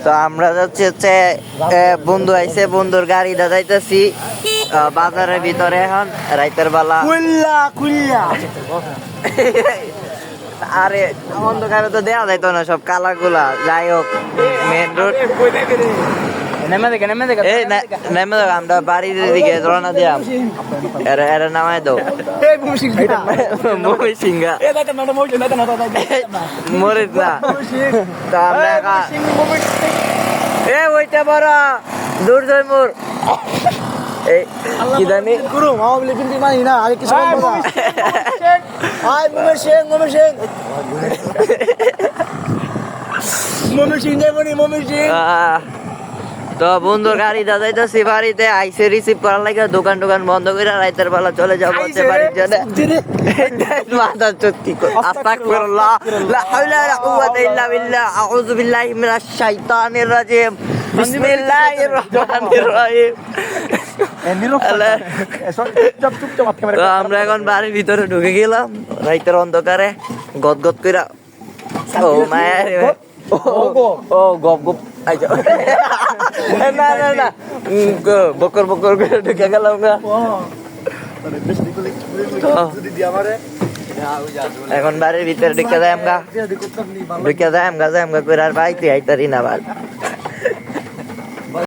তো আমরা হচ্ছে বন্ধু আইছে, বন্ধুর গাড়ি যাইতেছি বাজারের ভিতরে এখন রাইতের বেলা। আরে অন্ধকারে তো দেওয়া যাইতো না, সব কালাগুলা। যাই হোক, মেন রোড আমরা বাড়ির দিকে রওনা দিলাম। এরা নামাই দাও সিংহা মরিস না। তো আমরা ওইটা বড় দূর জয়মুর কি জানি তো বন্ধুর গাড়ি দাদাইতেছি বাড়িতে আইসে রিসিভ করার লাগে। দোকান টোকান বন্ধ করে রাইতের বেলা চলে যাবো হচ্ছে বাড়ির জন্য। মাথা চুক্তি আস্তাগফিরুল্লাহ লা হাওলা ওয়ালা কুওয়াতা ইল্লা বিল্লাহ আউযু বিল্লাহি মিনাশ শাইতানির রাজিম বিসমিল্লাহির রহমানির রহিম। আমরা এখন বাড়ির ভিতরে ঢুকে গেলাম রাইতের অন্ধকারে গদ গদ কইরা। ও মায়ের ও গপ গপ না না না বকর বকর করে ঢুকে গেলাম না। এখন বাড়ির ভিতরে ঢুকে যায় আমরা করে আর বাইতে আইতারি না।